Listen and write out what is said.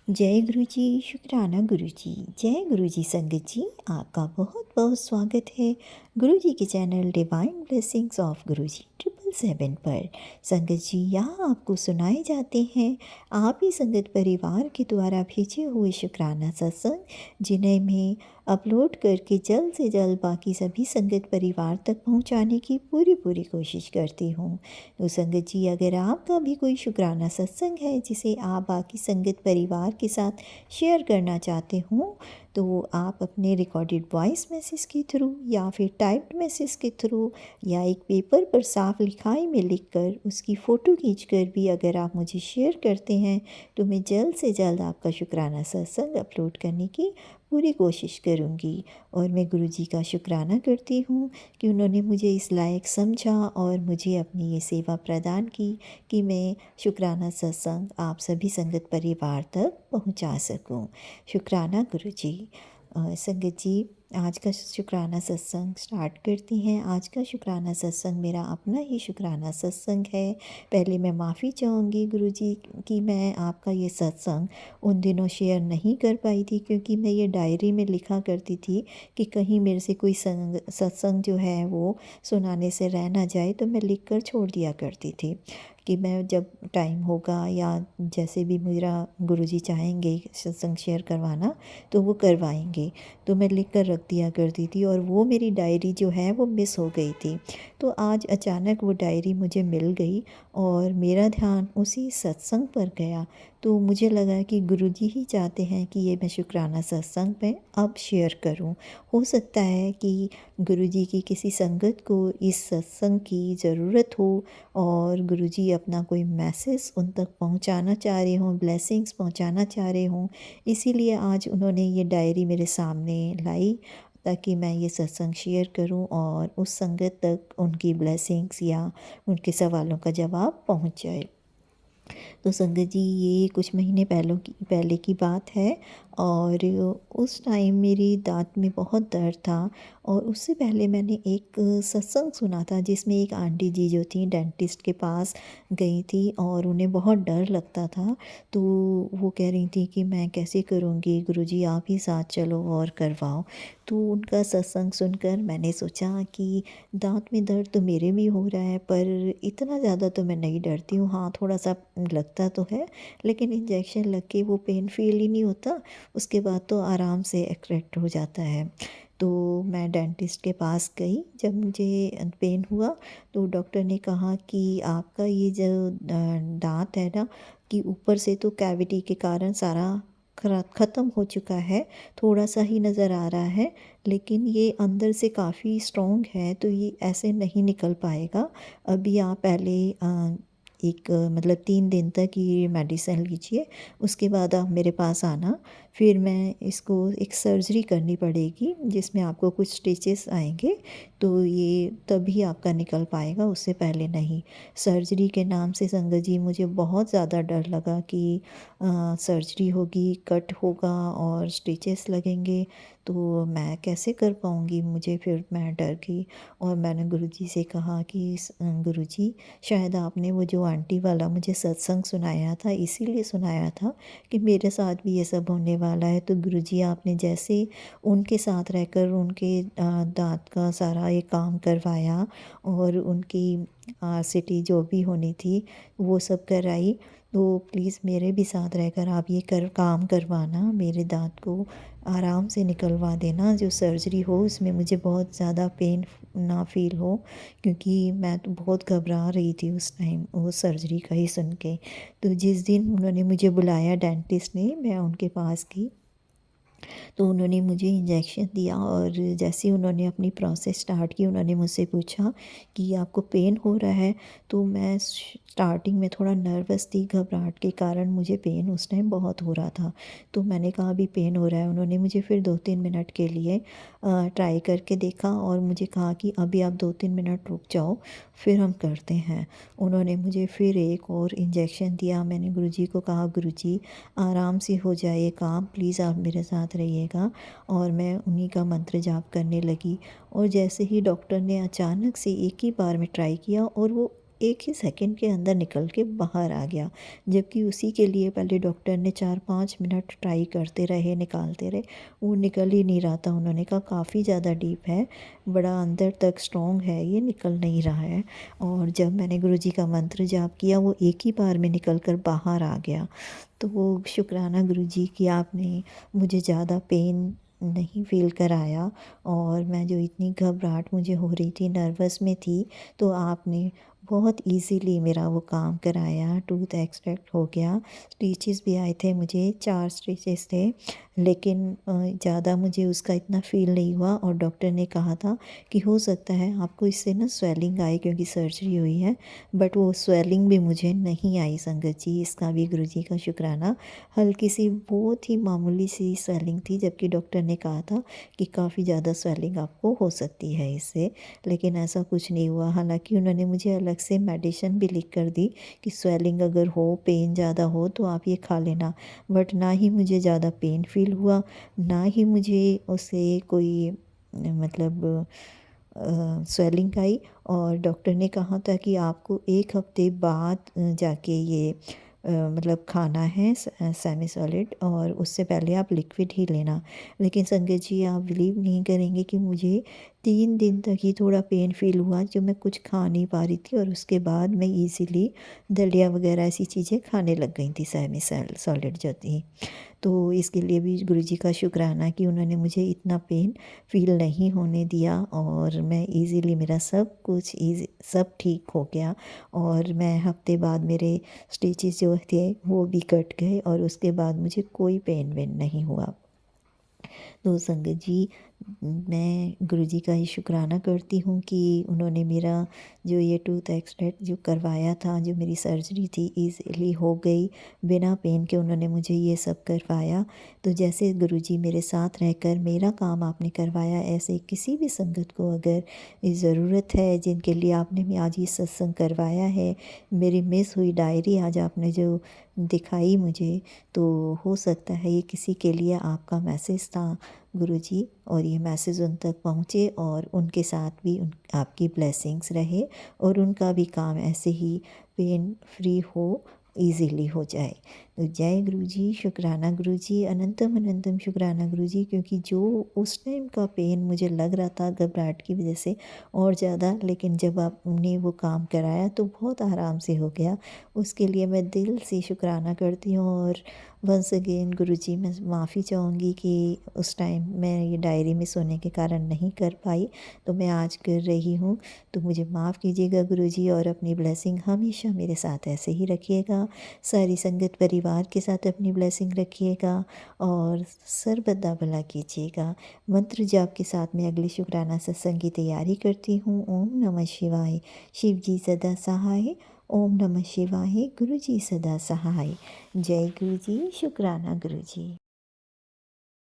जय गुरु जी। शुक्राना गुरु जी। जय गुरु जी। संगत जी, आपका बहुत बहुत स्वागत है गुरु जी के चैनल डिवाइन ब्लेसिंग्स ऑफ गुरु जी 777 पर। संगत जी, यहाँ आपको सुनाए जाते हैं आप ही संगत परिवार के द्वारा भेजे हुए शुक्राना सत्संग, जिन्हें मैं अपलोड करके जल्द से जल्द बाकी सभी संगत परिवार तक पहुँचाने की पूरी कोशिश करती हूँ। तो संगत जी, अगर आपका भी कोई शुक्राना सत्संग है जिसे आप बाकी संगत परिवार के साथ शेयर करना चाहते हो, तो आप अपने रिकॉर्डेड वॉइस मैसेज के थ्रू या फिर टाइप्ड मैसेज के थ्रू या एक पेपर पर साफ लिखाई में लिखकर उसकी फ़ोटो खींचकर भी अगर आप मुझे शेयर करते हैं, तो मैं जल्द से जल्द आपका शुक्राना सत्संग अपलोड करने की पूरी कोशिश करूँगी। और मैं गुरु जी का शुक्राना करती हूँ कि उन्होंने मुझे इस लायक समझा और मुझे अपनी ये सेवा प्रदान की कि मैं शुक्राना सत्संग आप सभी संगत परिवार तक पहुंचा सकूं। शुक्राना गुरु जी। संगत जी, आज का शुक्राना सत्संग स्टार्ट करती हैं। आज का शुक्राना सत्संग मेरा अपना ही शुक्राना सत्संग है। पहले मैं माफ़ी चाहूँगी गुरु जी कि मैं आपका ये सत्संग उन दिनों शेयर नहीं कर पाई थी, क्योंकि मैं ये डायरी में लिखा करती थी कि कहीं मेरे से कोई सत्संग जो है वो सुनाने से रह ना जाए, तो मैं लिख कर छोड़ दिया करती थी कि मैं जब टाइम होगा या जैसे भी मेरा गुरुजी चाहेंगे सत्संग शेयर करवाना तो वो करवाएंगे। तो मैं लिख कर रख दिया करती थी और वो मेरी डायरी जो है वो मिस हो गई थी। तो आज अचानक वो डायरी मुझे मिल गई और मेरा ध्यान उसी सत्संग पर गया। तो मुझे लगा कि गुरुजी ही चाहते हैं कि ये मैं शुक्राना सत्संग में अब शेयर करूं। हो सकता है कि गुरुजी की किसी संगत को इस सत्संग की ज़रूरत हो और गुरुजी अपना कोई मैसेज उन तक पहुंचाना चाह रहे हों, ब्लेसिंग्स पहुंचाना चाह रहे हों। इसीलिए आज उन्होंने ये डायरी मेरे सामने लाई ताकि मैं ये सत्संग शेयर करूं और उस संगत तक उनकी ब्लेसिंग्स या उनके सवालों का जवाब पहुंच जाए। तो संगत जी, ये कुछ महीने पहले की बात है और उस टाइम मेरी दाँत में बहुत दर्द था। और उससे पहले मैंने एक सत्संग सुना था जिसमें एक आंटी जी जो थी डेंटिस्ट के पास गई थी और उन्हें बहुत डर लगता था। तो वो कह रही थी कि मैं कैसे करूँगी, गुरुजी आप ही साथ चलो और करवाओ। तो उनका सत्संग सुनकर मैंने सोचा कि दाँत में दर्द तो मेरे भी हो रहा है, पर इतना ज़्यादा तो मैं नहीं डरती हूँ। हाँ, थोड़ा-सा लगता तो है, लेकिन इंजेक्शन लग के वो पेन फ़ील ही नहीं होता, उसके बाद तो आराम से करेक्ट हो जाता है। तो मैं डेंटिस्ट के पास गई जब मुझे पेन हुआ, तो डॉक्टर ने कहा कि आपका ये जो दाँत है ना, कि ऊपर से तो कैविटी के कारण सारा ख़त्म हो चुका है, थोड़ा-सा ही नज़र आ रहा है, लेकिन ये अंदर से काफ़ी स्ट्रॉन्ग है, तो ये ऐसे नहीं निकल पाएगा। अभी आप पहले एक मतलब 3 दिन तक ये मेडिसिन लीजिए, उसके बाद आप मेरे पास आना, फिर मैं इसको एक सर्जरी करनी पड़ेगी जिसमें आपको कुछ स्टिचेस आएंगे, तो ये तभी आपका निकल पाएगा, उससे पहले नहीं। सर्जरी के नाम से संगत जी मुझे बहुत ज़्यादा डर लगा कि सर्जरी होगी, कट होगा और स्टिचेस लगेंगे, तो मैं कैसे कर पाऊँगी, मुझे फिर मैं डर गई। और मैंने गुरुजी से कहा कि गुरुजी, शायद आपने वो जो आंटी वाला मुझे सत्संग सुनाया था इसीलिए सुनाया था कि मेरे साथ भी ये सब होने वाला है। तो गुरुजी, आपने जैसे उनके साथ रहकर उनके दांत का सारा ये काम करवाया और उनकी सिटी जो भी होनी थी वो सब कराई, तो प्लीज़ मेरे भी साथ रहकर आप ये काम करवाना, मेरे दांत को आराम से निकलवा देना। जो सर्जरी हो उसमें मुझे बहुत ज़्यादा पेन ना फील हो, क्योंकि मैं तो बहुत घबरा रही थी उस टाइम वो सर्जरी का ही सुन के। तो जिस दिन उन्होंने मुझे बुलाया डेंटिस्ट ने, मैं उनके पास गई, तो उन्होंने मुझे इंजेक्शन दिया और जैसे ही उन्होंने अपनी प्रोसेस स्टार्ट की, उन्होंने मुझसे पूछा कि आपको पेन हो रहा है। तो मैं स्टार्टिंग में थोड़ा नर्वस थी, घबराहट के कारण मुझे पेन उस टाइम बहुत हो रहा था। तो मैंने कहा अभी पेन हो रहा है। उन्होंने मुझे फिर 2-3 मिनट के लिए ट्राई करके देखा और मुझे कहा कि अभी आप 2-3 मिनट रुक जाओ, फिर हम करते हैं। उन्होंने मुझे फिर एक और इंजेक्शन दिया। मैंने गुरुजी को कहा, गुरुजी आराम से हो जाए काम, प्लीज़ आप मेरे साथ रहिएगा। और मैं उन्हीं का मंत्र जाप करने लगी और जैसे ही डॉक्टर ने अचानक से एक ही बार में ट्राई किया और वो एक ही सेकंड के अंदर निकल के बाहर आ गया, जबकि उसी के लिए पहले डॉक्टर ने 4-5 मिनट ट्राई करते रहे, निकालते रहे, वो निकल ही नहीं रहा था। उन्होंने कहा काफ़ी ज़्यादा डीप है, बड़ा अंदर तक स्ट्रॉन्ग है, ये निकल नहीं रहा है। और जब मैंने गुरुजी का मंत्र जाप किया, वो एक ही बार में निकल कर बाहर आ गया। तो वो शुक्राना गुरुजी कि आपने मुझे ज़्यादा पेन नहीं फ़ील कराया, और मैं जो इतनी घबराहट मुझे हो रही थी, नर्वस में थी, तो आपने बहुत इजीली मेरा वो काम कराया। टूथ एक्सट्रैक्ट हो गया, स्टिचेस भी आए थे, मुझे 4 स्टिचेस थे, लेकिन ज़्यादा मुझे उसका इतना फ़ील नहीं हुआ। और डॉक्टर ने कहा था कि हो सकता है आपको इससे ना स्वेलिंग आए क्योंकि सर्जरी हुई है, बट वो स्वेलिंग भी मुझे नहीं आई संगत जी, इसका भी गुरुजी का शुक्राना। हल्की सी बहुत ही मामूली सी स्वेलिंग थी, जबकि डॉक्टर ने कहा था कि काफ़ी ज़्यादा स्वेलिंग आपको हो सकती है इससे, लेकिन ऐसा कुछ नहीं हुआ। हालांकि उन्होंने मुझे अलग से मेडिसिन भी लिख कर दी कि स्वेलिंग अगर हो, पेन ज़्यादा हो तो आप ये खा लेना, बट ना ही मुझे ज़्यादा पेन फ़ील हुआ, ना ही मुझे उससे कोई मतलब स्वेलिंग आई। और डॉक्टर ने कहा था कि आपको 1 हफ़्ते बाद जाके ये मतलब खाना है सेमी सॉलिड, और उससे पहले आप लिक्विड ही लेना। लेकिन संगत जी, आप बिलीव नहीं करेंगे कि मुझे 3 दिन तक ही थोड़ा पेन फ़ील हुआ, जो मैं कुछ खा नहीं पा रही थी, और उसके बाद मैं ईज़िली दलिया वग़ैरह ऐसी चीज़ें खाने लग गई थी सेमी सॉलिड जो थी। तो इसके लिए भी गुरुजी का शुक्राना कि उन्होंने मुझे इतना पेन फ़ील नहीं होने दिया, और मैं ईज़िली मेरा सब कुछ सब ठीक हो गया। और मैं हफ़्ते बाद मेरे स्टिचेस जो थे वो भी कट गए, और उसके बाद मुझे कोई पेन वेन नहीं हुआ। तो संगत जी, मैं गुरुजी का ही शुक्राना करती हूँ कि उन्होंने मेरा जो ये टूथ एक्सट्रैक्ट जो करवाया था, जो मेरी सर्जरी थी ईज़िली हो गई, बिना पेन के उन्होंने मुझे ये सब करवाया। तो जैसे गुरुजी मेरे साथ रहकर मेरा काम आपने करवाया, ऐसे किसी भी संगत को अगर ज़रूरत है, जिनके लिए आपने आज ये सत्संग करवाया है, मेरी मिस हुई डायरी आज आपने जो दिखाई मुझे, तो हो सकता है ये किसी के लिए आपका मैसेज था गुरुजी, और ये मैसेज उन तक पहुँचे, और उनके साथ भी आपकी ब्लेसिंग्स रहे, और उनका भी काम ऐसे ही पेन फ्री हो, इजीली हो जाए। तो जय गुरुजी, शुक्राना गुरुजी, अनंतम अनंतम शुक्राना गुरुजी, क्योंकि जो उस टाइम का पेन मुझे लग रहा था घबराहट की वजह से और ज़्यादा, लेकिन जब आपने वो काम कराया तो बहुत आराम से हो गया। उसके लिए मैं दिल से शुक्राना करती हूँ। और वंस अगेन गुरुजी, मैं माफ़ी चाहूँगी कि उस टाइम मैं ये डायरी में सोने के कारण नहीं कर पाई, तो मैं आज कर रही हूँ, तो मुझे माफ़ कीजिएगा गुरुजी, और अपनी ब्लेसिंग हमेशा मेरे साथ ऐसे ही रखिएगा। सारी संगत परिवार के साथ अपनी ब्लेसिंग रखिएगा, और सर्वदा भला कीजिएगा। मंत्र जाप के साथ मैं अगले शुक्राना सत्संग की तैयारी करती हूँ। ओम नमः शिवाय। शिव जी सदा सहाय। ओम नमः शिवाय। गुरु जी सदा सहाय। जय गुरु जी, शुक्राना गुरु जी।